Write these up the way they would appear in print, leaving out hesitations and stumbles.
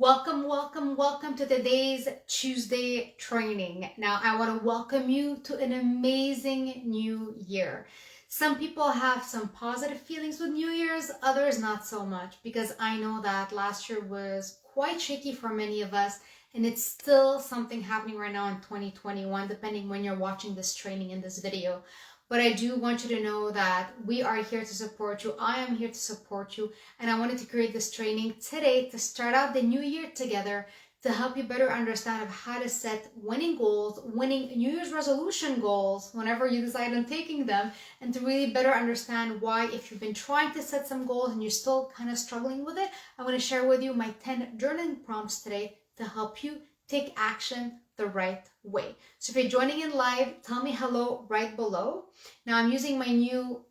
Welcome to today's Tuesday training. Now, I want to welcome you to an amazing new year. Some people have some positive feelings with New Year's, others not so much, because I know that last year was quite shaky for many of us, and it's still something happening right now in 2021, depending when you're watching this training in this video. But I do want you to know that we are here to support you. I am here to support you. And I wanted to create this training today to start out the new year together, to help you better understand of how to set winning goals, winning New Year's resolution goals whenever you decide on taking them, and to really better understand why, if you've been trying to set some goals and you're still kind of struggling with it, I'm going to share with you my 10 journaling prompts today to help you take action the right way. So if you're joining in live, tell me hello right below. Now I'm using my new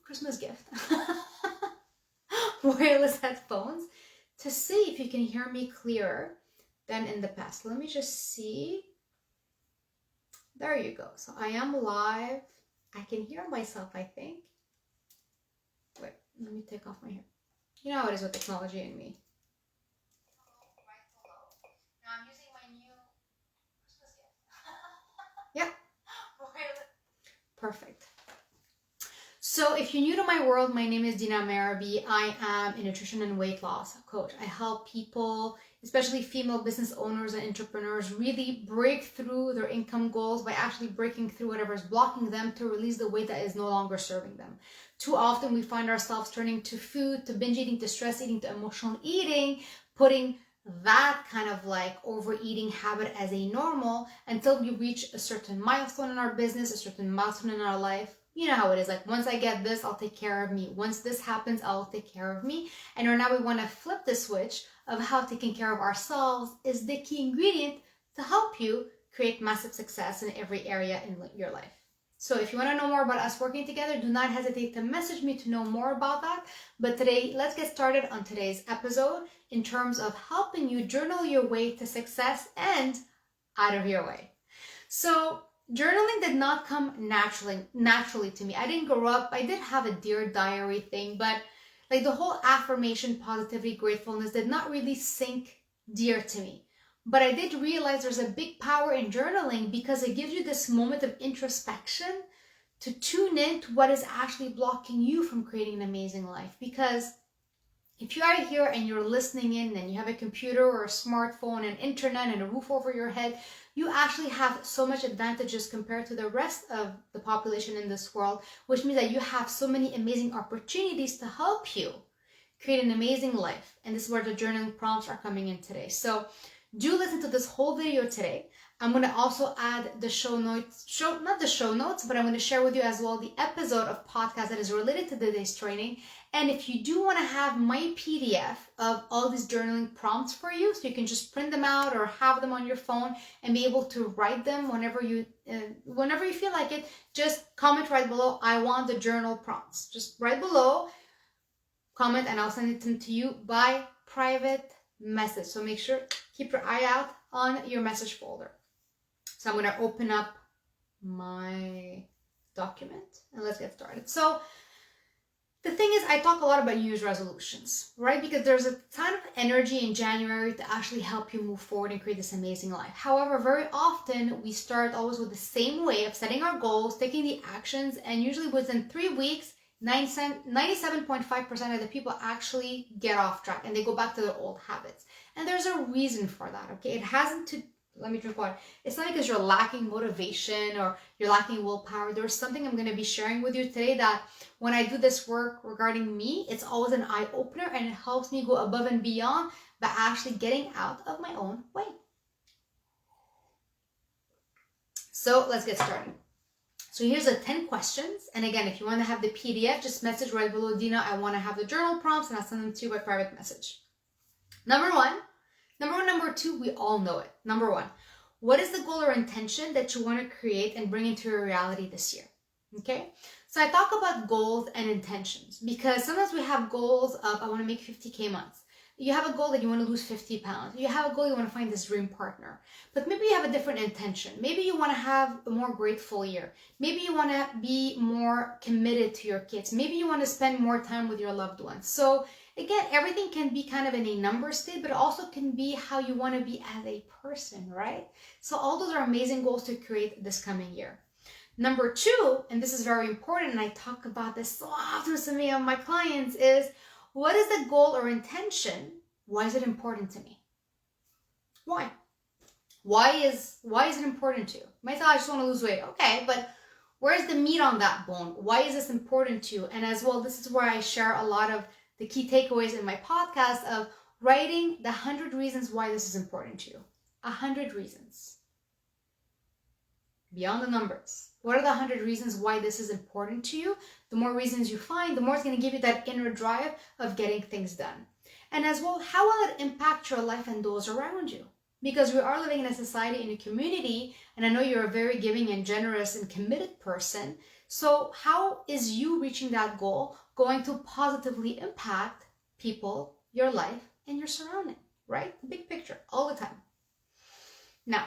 Christmas gift, wireless headphones, to see if you can hear me clearer than in the past. Let me just see. There you go. So I am live. I can hear myself, I think. Wait, let me take off my hair. You know how it is with technology and me. Now I'm using my new Christmas gift. Yeah. Perfect. So if you're new to my world, my name is Dina Merhbi. I am a nutrition and weight loss coach. I help people, especially female business owners and entrepreneurs, really break through their income goals by actually breaking through whatever is blocking them to release the weight that is no longer serving them. Too often we find ourselves turning to food, to binge eating, to stress eating, to emotional eating, putting that kind of like overeating habit as a normal until we reach a certain milestone in our business, a certain milestone in our life. You know how it is, like, once I get this, I'll take care of me. Once this happens, I'll take care of me. And right now we want to flip the switch of how taking care of ourselves is the key ingredient to help you create massive success in every area in your life. So if you want to know more about us working together, do not hesitate to message me to know more about that. But today, let's get started on today's episode in terms of helping you journal your way to success and out of your way. So journaling did not come naturally to me. I didn't grow up. I did have a Dear Diary thing, but like the whole affirmation, positivity, gratefulness did not really sink dear to me. But I did realize there's a big power in journaling because it gives you this moment of introspection to tune in to what is actually blocking you from creating an amazing life. Because if you are here and you're listening in and you have a computer or a smartphone and internet and a roof over your head, you actually have so much advantages compared to the rest of the population in this world, which means that you have so many amazing opportunities to help you create an amazing life. And this is where the journaling prompts are coming in today. So do listen to this whole video today. I'm going to also add the show notes, not the show notes, but I'm going to share with you as well the episode of podcast that is related to today's training. And if you do want to have my PDF of all these journaling prompts for you, so you can just print them out or have them on your phone and be able to write them whenever you feel like it, just comment right below, I want the journal prompts. Just right below, comment, and I'll send them to you by private message. So make sure, keep your eye out on your message folder. So I'm going to open up my document and let's get started. So the thing is, I talk a lot about New Year's resolutions, right? Because there's a ton of energy in January to actually help you move forward and create this amazing life. However, very often we start always with the same way of setting our goals, taking the actions, and usually within 3 weeks, 97.5% of the people actually get off track and they go back to their old habits. And there's a reason for that, okay? It hasn't to, let me drink water. It's not because you're lacking motivation or you're lacking willpower. There's something I'm going to be sharing with you today that when I do this work regarding me, it's always an eye-opener and it helps me go above and beyond by actually getting out of my own way. So let's get started. So here's the 10 questions. And again, if you want to have the PDF, just message right below, Dina, I want to have the journal prompts, and I'll send them to you by private message. Number one, number two, we all know it. Number one, what is the goal or intention that you want to create and bring into your reality this year? Okay. So I talk about goals and intentions because sometimes we have goals of, I want to make 50K months. You have a goal that you want to lose 50 pounds. You have a goal you want to find this dream partner. But maybe you have a different intention. Maybe you want to have a more grateful year. Maybe you want to be more committed to your kids. Maybe you want to spend more time with your loved ones. So Again, everything can be kind of in a number state, but it also can be how you want to be as a person, right? So all those are amazing goals to create this coming year. Number 2, and this is very important, and I talk about this so often with many of my clients, is what is the goal or intention? Why is it important to me? Why? Why is it important to you? You might say, I just want to lose weight. Okay, but where's the meat on that bone? Why is this important to you? And as well, this is where I share a lot of the key takeaways in my podcast of writing the 100 reasons why this is important to you. 100 reasons. Beyond the numbers. What are the 100 reasons why this is important to you? The more reasons you find, the more it's going to give you that inner drive of getting things done. And as well, how will it impact your life and those around you? Because we are living in a society, in a community, and I know you're a very giving and generous and committed person. So how is you reaching that goal going to positively impact people, your life, and your surrounding, right? The big picture, all the time. Now,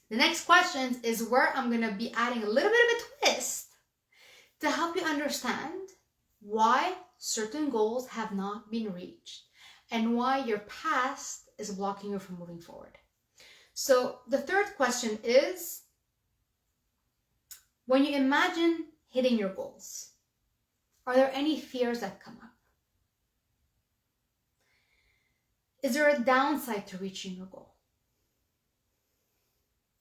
the next question is where I'm going to be adding a little bit of a twist to help you understand why certain goals have not been reached and why your past is blocking you from moving forward. So the third question is, when you imagine hitting your goals, are there any fears that come up? Is there a downside to reaching your goal?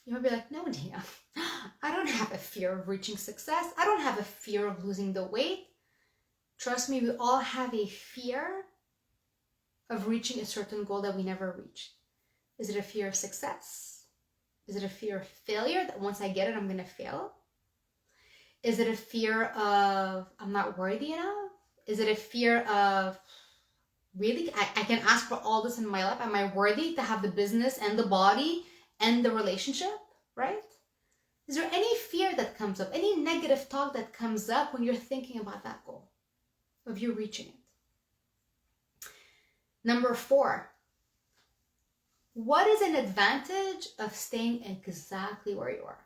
You might be like, no, Dina, I don't have a fear of reaching success. I don't have a fear of losing the weight. Trust me, we all have a fear of reaching a certain goal that we never reached. Is it a fear of success? Is it a fear of failure, that once I get it, I'm going to fail? Is it a fear of I'm not worthy enough? Is it a fear of, really, I can ask for all this in my life. Am I worthy to have the business and the body and the relationship, right? Is there any fear that comes up, any negative talk that comes up when you're thinking about that goal, of you reaching it? Number 4, what is an advantage of staying exactly where you are?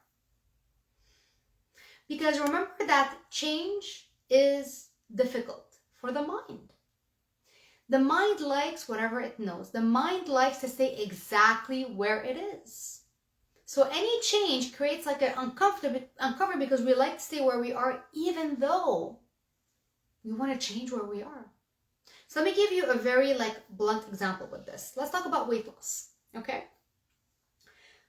Because remember that change is difficult for the mind. The mind likes whatever it knows. The mind likes to stay exactly where it is. So any change creates like an uncomfortable because we like to stay where we are, even though we want to change where we are. So let me give you a very blunt example with this. Let's talk about weight loss, okay?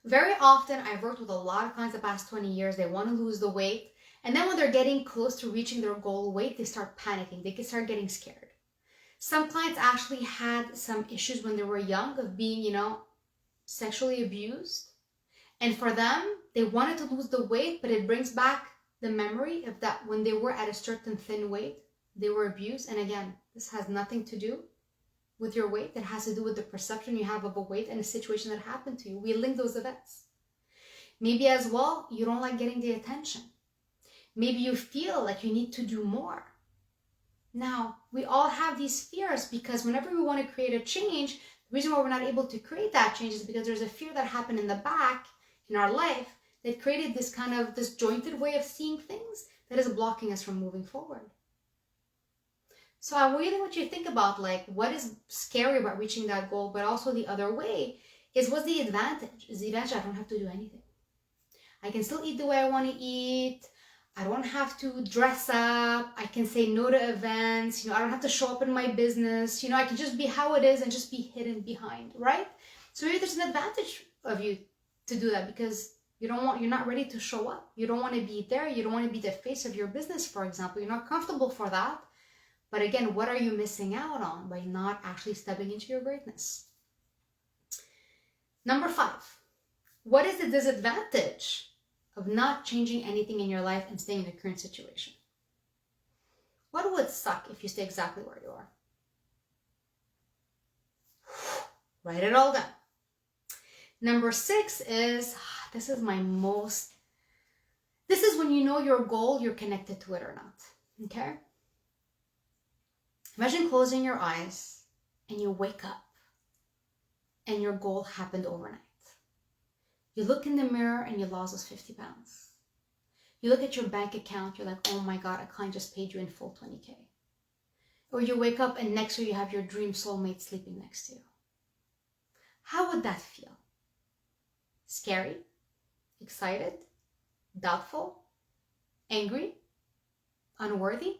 Very often, I've worked with a lot of clients the past 20 years. They want to lose the weight. And then when they're getting close to reaching their goal weight, they start panicking. They can start getting scared. Some clients actually had some issues when they were young of being, sexually abused. And for them, they wanted to lose the weight, but it brings back the memory of that when they were at a certain thin weight, they were abused. And again, this has nothing to do with your weight. It has to do with the perception you have of a weight and a situation that happened to you. We link those events. Maybe as well, you don't like getting the attention. Maybe you feel like you need to do more. Now, we all have these fears because whenever we want to create a change, the reason why we're not able to create that change is because there's a fear that happened in the back in our life that created this kind of disjointed way of seeing things that is blocking us from moving forward. So I really want you to think about what is scary about reaching that goal, but also the other way is, what's the advantage? Is the advantage I don't have to do anything. I can still eat the way I want to eat. I don't have to dress up. I can say no to events. I don't have to show up in my business. I can just be how it is and just be hidden behind, right? So maybe there's an advantage of you to do that because you're not ready to show up. You don't want to be there. You don't want to be the face of your business, for example. You're not comfortable for that. But again, what are you missing out on by not actually stepping into your greatness? Number 5, what is the disadvantage of not changing anything in your life and staying in the current situation? What would suck if you stay exactly where you are? Write it all down. Number 6 is, this is when you know your goal, you're connected to it or not, okay? Imagine closing your eyes and you wake up and your goal happened overnight. You look in the mirror and you lost those 50 pounds. You look at your bank account, you're like, oh my God, a client just paid you in full $20K. Or you wake up and next to you, you have your dream soulmate sleeping next to you. How would that feel? Scary? Excited? Doubtful? Angry? Unworthy?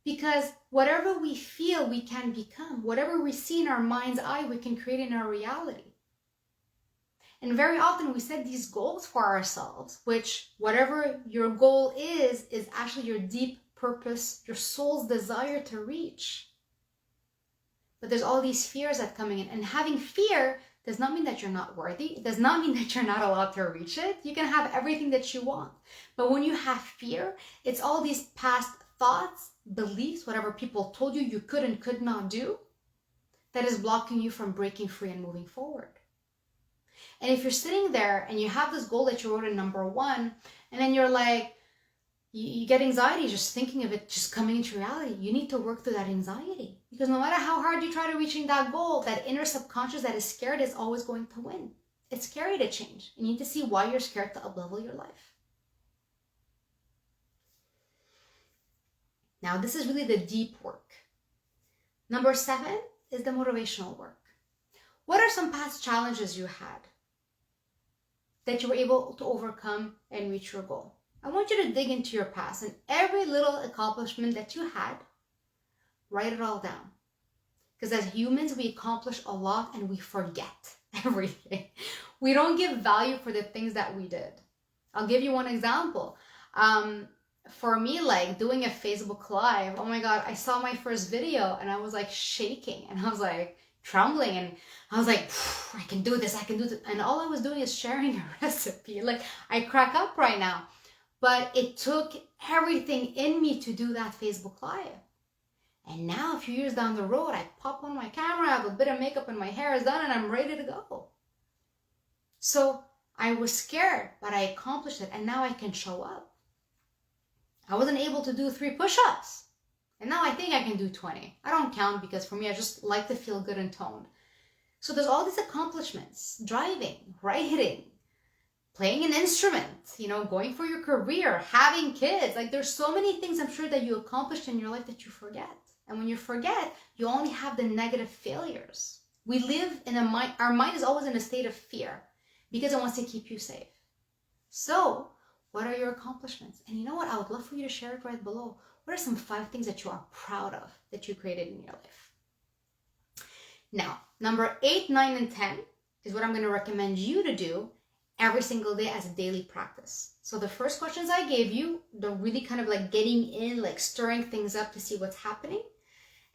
Because whatever we feel, we can become. Whatever we see in our mind's eye, we can create in our reality. And very often we set these goals for ourselves, which whatever your goal is actually your deep purpose, your soul's desire to reach. But there's all these fears that coming in, and having fear does not mean that you're not worthy. It does not mean that you're not allowed to reach it. You can have everything that you want. But when you have fear, it's all these past thoughts, beliefs, whatever people told you you could and could not do, that is blocking you from breaking free and moving forward. And if you're sitting there and you have this goal that you wrote in number 1, and then you're like, you get anxiety just thinking of it just coming into reality, you need to work through that anxiety. Because no matter how hard you try to reaching that goal, that inner subconscious that is scared is always going to win. It's scary to change. You need to see why you're scared to up-level your life. Now, this is really the deep work. Number 7 is the motivational work. What are some past challenges you had that you were able to overcome and reach your goal? I want you to dig into your past and every little accomplishment that you had, write it all down. Because as humans, we accomplish a lot and we forget everything. We don't give value for the things that we did. I'll give you one example. For me, like doing a Facebook Live, oh my God, I saw my first video and I was like shaking and I was like trembling and I was like, I can do this, I can do this. And all I was doing is sharing a recipe. Like I crack up right now. But it took everything in me to do that Facebook Live. And now a few years down the road, I pop on my camera, I have a bit of makeup and my hair is done and I'm ready to go. So I was scared, but I accomplished it and now I can show up. I wasn't able to do 3 push-ups. And now I think I can do 20. I don't count because for me, I just like to feel good and toned. So there's all these accomplishments, driving, writing, playing an instrument, going for your career, having kids. Like there's so many things I'm sure that you accomplished in your life that you forget. And when you forget, you only have the negative failures. We live in a mind, our mind is always in a state of fear because it wants to keep you safe. So what are your accomplishments? And you know what? I would love for you to share it right below. What are some 5 things that you are proud of that you created in your life? Now, number 8, 9, and 10 is what I'm going to recommend you to do every single day as a daily practice. So the first questions I gave you, they're really kind of like getting in, like stirring things up to see what's happening.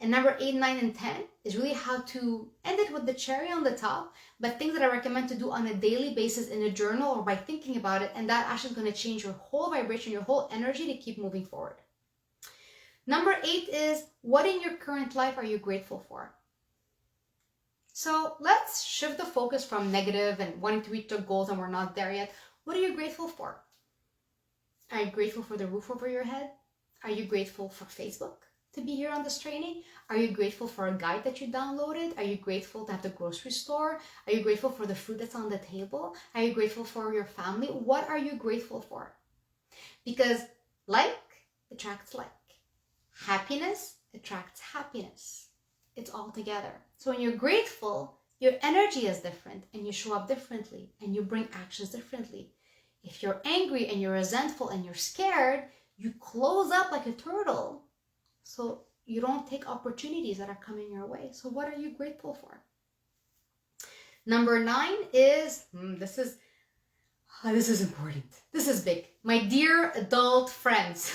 And number 8, 9, and 10 is really how to end it with the cherry on the top, but things that I recommend to do on a daily basis in a journal or by thinking about it. And that actually is going to change your whole vibration, your whole energy to keep moving forward. Number 8 is, what in your current life are you grateful for? So let's shift the focus from negative and wanting to reach your goals and we're not there yet. What are you grateful for? Are you grateful for the roof over your head? Are you grateful for Facebook to be here on this training? Are you grateful for a guide that you downloaded? Are you grateful to have the grocery store? Are you grateful for the food that's on the table? Are you grateful for your family? What are you grateful for? Because like attracts like. Happiness attracts happiness. It's all together. So when you're grateful, your energy is different and you show up differently and you bring actions differently. If you're angry and you're resentful and you're scared, you close up like a turtle. So you don't take opportunities that are coming your way. So what are you grateful for? Number 9 is, this is important. This is big. My dear adult friends,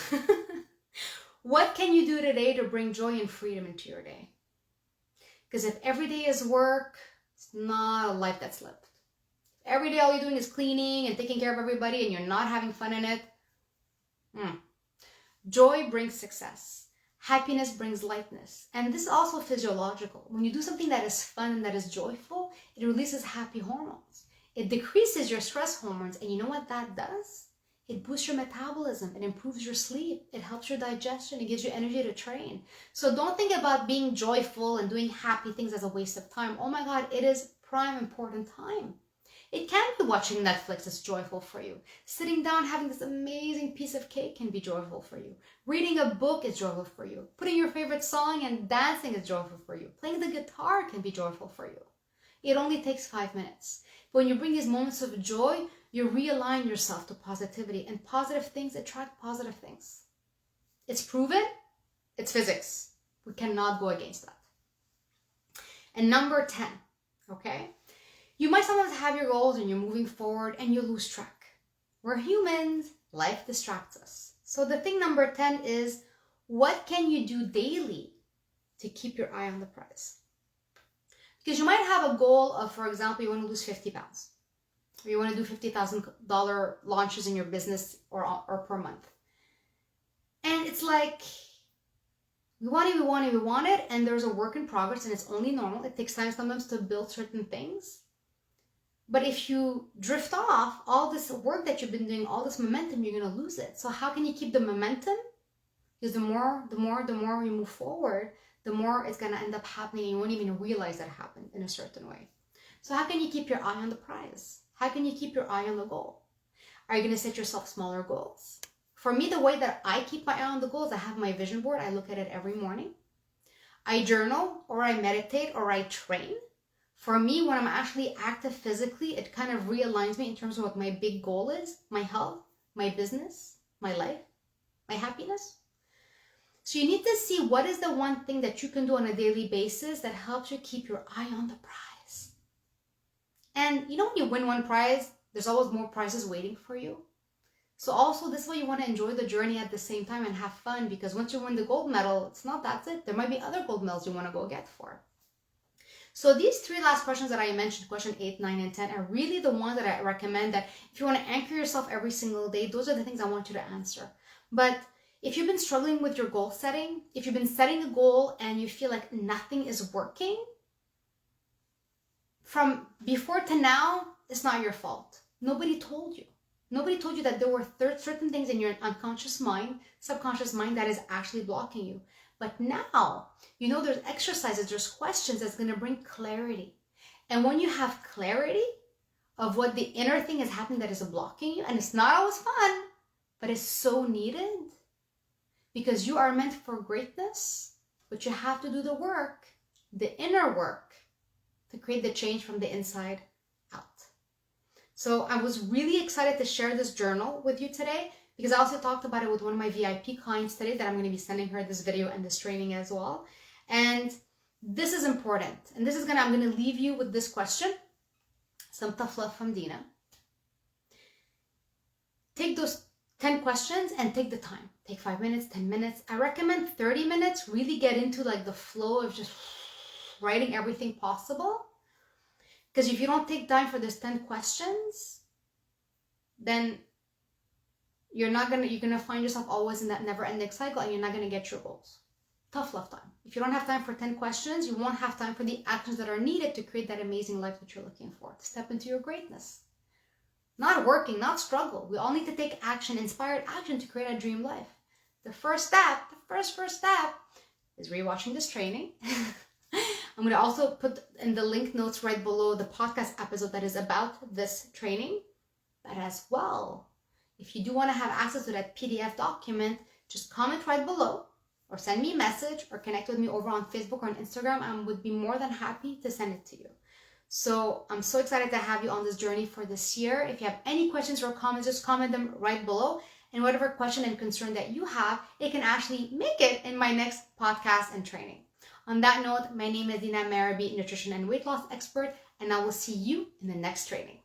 what can you do today to bring joy and freedom into your day? Because if every day is work, it's not a life that's lived. If every day all you're doing is cleaning and taking care of everybody and you're not having fun in it, joy brings success. Happiness brings lightness. And this is also physiological. When you do something that is fun and that is joyful, it releases happy hormones. It decreases your stress hormones. And you know what that does? It boosts your metabolism. It improves your sleep. It helps your digestion. It gives you energy to train. So don't think about being joyful and doing happy things as a waste of time. Oh my God, it is prime important time. It can be watching Netflix is joyful for you. Sitting down, having this amazing piece of cake can be joyful for you. Reading a book is joyful for you. Putting your favorite song and dancing is joyful for you. Playing the guitar can be joyful for you. It only takes 5 minutes. But when you bring these moments of joy, you realign yourself to positivity, and positive things attract positive things. It's proven. It's physics. We cannot go against that. And number 10, okay? You might sometimes have your goals and you're moving forward and you lose track. We're humans. Life distracts us. So the thing number 10 is, what can you do daily to keep your eye on the prize? Because you might have a goal of, for example, you want to lose 50 pounds. Or you want to do $50,000 launches in your business or per month. And it's like, we want it, and there's a work in progress, and it's only normal. It takes time sometimes to build certain things. But if you drift off, all this work that you've been doing, all this momentum, you're going to lose it. So how can you keep the momentum? Because the more we move forward, the more it's going to end up happening, and you won't even realize that happened in a certain way. So how can you keep your eye on the prize? How can you keep your eye on the goal? Are you going to set yourself smaller goals? For me, the way that I keep my eye on the goals, I have my vision board. I look at it every morning. I journal, or I meditate, or I train. For me, when I'm actually active physically, it kind of realigns me in terms of what my big goal is: my health, my business, my life, my happiness. So you need to see what is the one thing that you can do on a daily basis that helps you keep your eye on the prize. And you know, when you win one prize, there's always more prizes waiting for you. So also, this is why you want to enjoy the journey at the same time and have fun, because once you win the gold medal, it's not that's it. There might be other gold medals you want to go get for. So these 3 last questions that I mentioned, question 8, 9, and 10, are really the ones that I recommend that if you want to anchor yourself every single day, those are the things I want you to answer. But if you've been struggling with your goal setting, if you've been setting a goal and you feel like nothing is working, from before to now, it's not your fault. Nobody told you. Nobody told you that there were certain things in your unconscious mind, subconscious mind, that is actually blocking you. But now, you know, there's exercises, there's questions that's going to bring clarity. And when you have clarity of what the inner thing is happening that is blocking you, and it's not always fun, but it's so needed, because you are meant for greatness, but you have to do the work, the inner work, to create the change from the inside out. So I was really excited to share this journal with you today, because I also talked about it with one of my VIP clients today that I'm going to be sending her this video and this training as well. And this is important. And I'm going to leave you with this question. Some tough love from Dina. Take those 10 questions and take the time. Take 5 minutes, 10 minutes. I recommend 30 minutes. Really get into like the flow of just writing everything possible. Because if you don't take time for this 10 questions, then you're gonna find yourself always in that never-ending cycle, and you're not gonna get your goals. Tough love time. If you don't have time for 10 questions, you won't have time for the actions that are needed to create that amazing life that you're looking for, to step into your greatness. Not working, not struggle. We all need to take action, inspired action, to create a dream life. The first step is rewatching this training. I'm going to also put in the link notes right below the podcast episode that is about this training. But as well, if you do want to have access to that PDF document, just comment right below, or send me a message, or connect with me over on Facebook or on Instagram. I would be more than happy to send it to you. So I'm so excited to have you on this journey for this year. If you have any questions or comments, just comment them right below. And whatever question and concern that you have, it can actually make it in my next podcast and training. On that note, my name is Dina Merhbi, nutrition and weight loss expert, and I will see you in the next training.